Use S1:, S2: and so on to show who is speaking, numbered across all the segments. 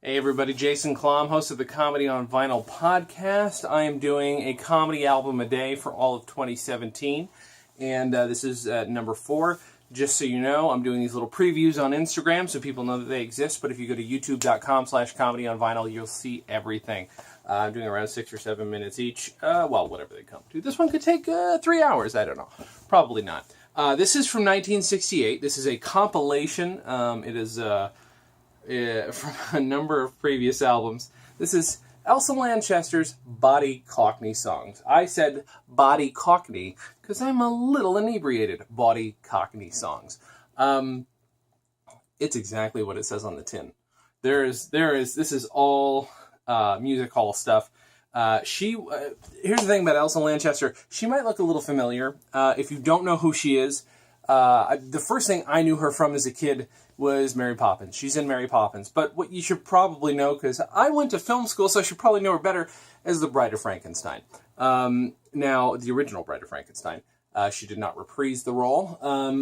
S1: Hey everybody, Jason Klom, host of the Comedy on Vinyl podcast. I am doing a comedy album a day for all of 2017, and this is number 4. Just so you know, I'm doing these little previews on Instagram so people know that they exist, but if you go to youtube.com/comedy on vinyl, you'll see everything. I'm doing around 6 or 7 minutes each, whatever they come to. This one could take 3 hours, I don't know. Probably not. This is from 1968. This is a compilation. It is... from a number of previous albums. This is Elsa Lanchester's Bawdy Cockney songs. I said Bawdy Cockney because I'm a little inebriated. Bawdy Cockney songs. It's exactly what it says on the tin. This is all music hall stuff. Here's the thing about Elsa Lanchester. She might look a little familiar. If you don't know who she is, the first thing I knew her from as a kid was Mary Poppins. She's in Mary Poppins. But what you should probably know, because I went to film school, so I should probably know her better, as the Bride of Frankenstein. Now, the original Bride of Frankenstein. She did not reprise the role,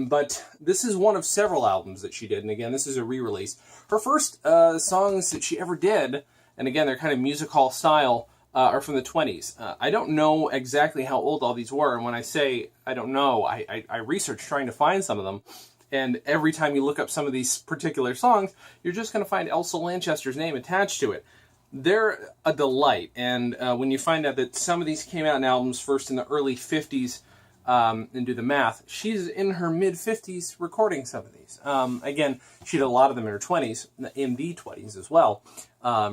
S1: but this is one of several albums that she did, and again, this is a re-release. Her first songs that she ever did, and again, they're kind of music hall style, are from the 20s. I don't know exactly how old all these were, and when I say I don't know, I researched trying to find some of them, and every time you look up some of these particular songs, you're just going to find Elsa Lanchester's name attached to it. They're a delight, and when you find out that some of these came out in albums first in the early 50s, and do the math, she's in her mid-50s recording some of these. Again, she did a lot of them in her 20s, in the 20s as well.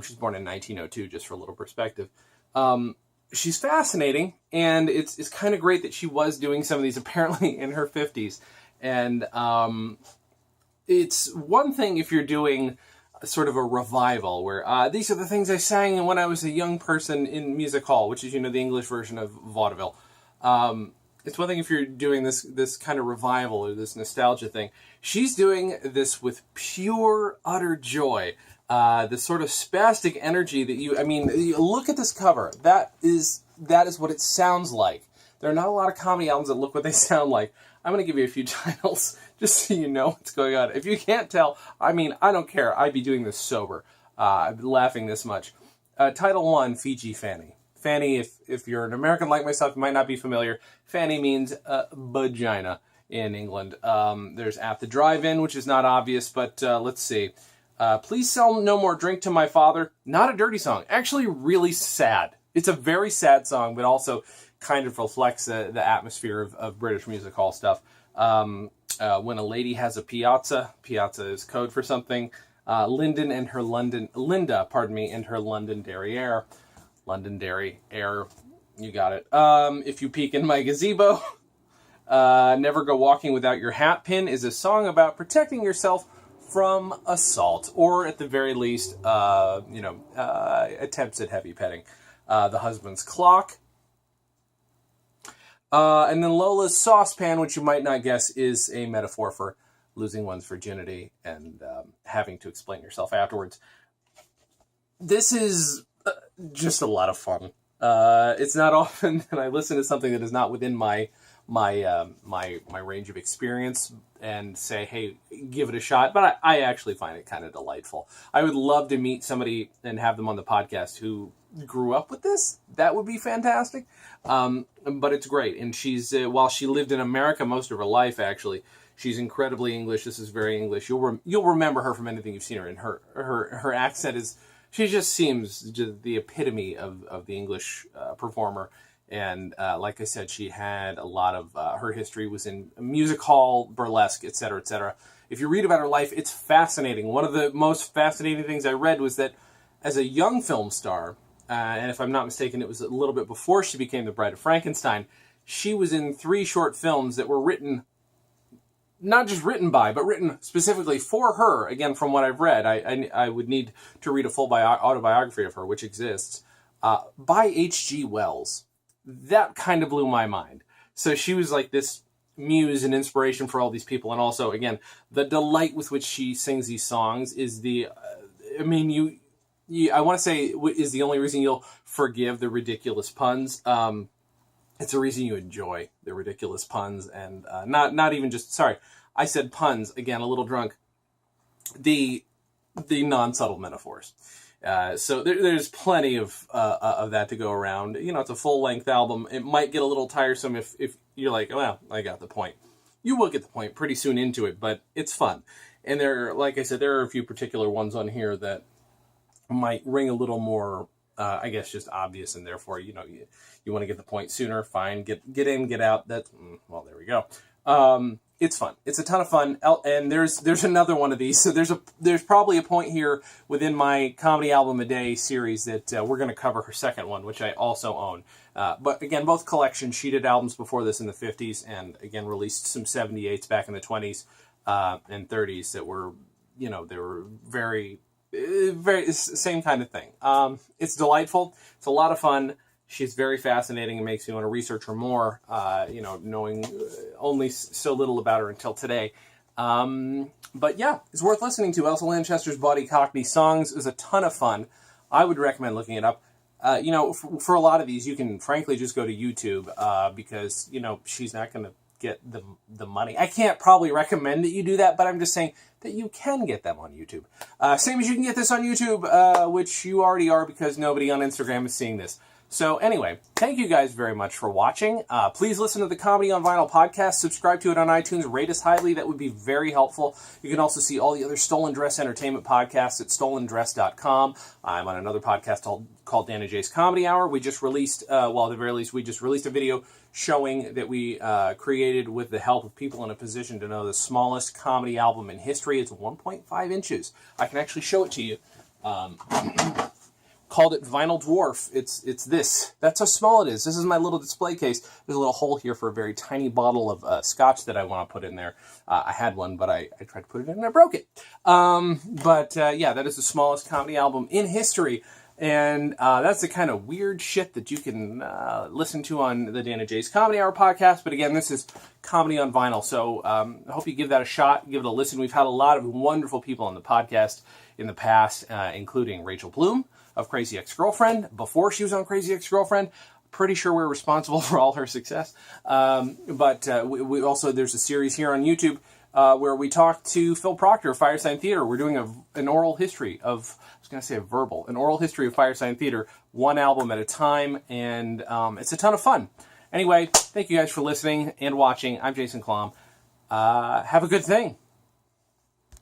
S1: She's born in 1902, just for a little perspective. She's fascinating, and it's kind of great that she was doing some of these apparently in her 50s. And it's one thing if you're doing sort of a revival, where these are the things I sang when I was a young person in music hall, which is, the English version of vaudeville. It's one thing if you're doing this kind of revival or this nostalgia thing. She's doing this with pure, utter joy. This sort of spastic energy that you look at this cover. That is what it sounds like. There are not a lot of comedy albums that look what they sound like. I'm going to give you a few titles just so you know what's going on. If you can't tell, I don't care. I'd be doing this sober. I'd be laughing this much. Title 1, Fiji Fanny. Fanny, if you're an American like myself, you might not be familiar. Fanny means vagina in England. There's At the Drive-In, which is not obvious, but let's see. Please Sell No More Drink to My Father. Not a dirty song. Actually really sad. It's a very sad song, but also kind of reflects the atmosphere of British music hall stuff. When a Lady Has a Piazza. Piazza is code for something. Linda and her London Derriere. London Dairy Air, you got it. If You Peek in My Gazebo. Never Go Walking Without Your Hat Pin is a song about protecting yourself from assault, or at the very least, attempts at heavy petting. The Husband's Clock. And then Lola's Saucepan, which you might not guess is a metaphor for losing one's virginity and having to explain yourself afterwards. This is just a lot of fun. It's not often that I listen to something that is not within my range of experience and say, hey, give it a shot. But I actually find it kind of delightful. I would love to meet somebody and have them on the podcast who grew up with this. That would be fantastic. But it's great. And she's while she lived in America most of her life, actually, she's incredibly English. This is very English. You'll remember her from anything you've seen her in. Her accent is. She just seems just the epitome of the English performer. And like I said, she had a lot of her history was in music hall, burlesque, etc., etc. If you read about her life, it's fascinating. One of the most fascinating things I read was that as a young film star, and if I'm not mistaken, it was a little bit before she became the Bride of Frankenstein, she was in 3 short films that were written, not just written by, but written specifically for her. Again, from what I've read, I would need to read a full autobiography of her, which exists, by H.G. Wells. That kind of blew my mind. So she was like this muse and inspiration for all these people. And also, again, the delight with which she sings these songs is I want to say is the only reason you'll forgive the ridiculous puns. It's a reason you enjoy the ridiculous puns, and not even just, sorry, I said puns, again, a little drunk. The the non-subtle metaphors. So there's plenty of that to go around. You know, it's a full-length album. It might get a little tiresome if you're like, well, I got the point. You will get the point pretty soon into it, but it's fun. And like I said, there are a few particular ones on here that might ring a little more, I guess, just obvious, and therefore, you know, you want to get the point sooner. Fine, get in, get out. That's well, there we go. It's fun. It's a ton of fun. And there's another one of these. So there's probably a point here within my Comedy Album a Day series that we're going to cover her second one, which I also own. But again, both collections. She did albums before this in the 50s, and again released some 78s back in the 20s and 30s that were, you know, they were very same kind of thing. It's delightful. It's a lot of fun. She's very fascinating and makes you want to research her more, you know, knowing only so little about her until today. But yeah, it's worth listening to. Elsa Lanchester's Bawdy Cockney Songs is a ton of fun. I would recommend looking it up. You know, for a lot of these, you can frankly just go to YouTube because, you know, she's not going to get the money. I can't probably recommend that you do that, but I'm just saying that you can get them on YouTube. Same as you can get this on YouTube, which you already are because nobody on Instagram is seeing this. So anyway, thank you guys very much for watching. Please listen to the Comedy on Vinyl podcast. Subscribe to it on iTunes. Rate us highly. That would be very helpful. You can also see all the other Stolen Dress Entertainment podcasts at stolendress.com. I'm on another podcast called Dan and Jay's Comedy Hour. We just released, well, at the very least, we just released a video showing that we created with the help of people in a position to know the smallest comedy album in history. It's 1.5 inches. I can actually show it to you. Called it Vinyl Dwarf. It's this. That's how small it is. This is my little display case. There's a little hole here for a very tiny bottle of scotch that I want to put in there. I had one, but I tried to put it in and I broke it. Yeah, that is the smallest comedy album in history. And that's the kind of weird shit that you can listen to on the Dan and Jay's Comedy Hour podcast. But again, this is Comedy on Vinyl. So I hope you give that a shot, give it a listen. We've had a lot of wonderful people on the podcast in the past, including Rachel Bloom of Crazy Ex-Girlfriend. Before she was on Crazy Ex-Girlfriend, pretty sure we're responsible for all her success. We also, there's a series here on YouTube where we talk to Phil Proctor of Firesign Theater. We're doing an oral history of, I was going to say an oral history of Firesign Theater, one album at a time, and it's a ton of fun. Anyway, thank you guys for listening and watching. I'm Jason Klom. Have a good thing.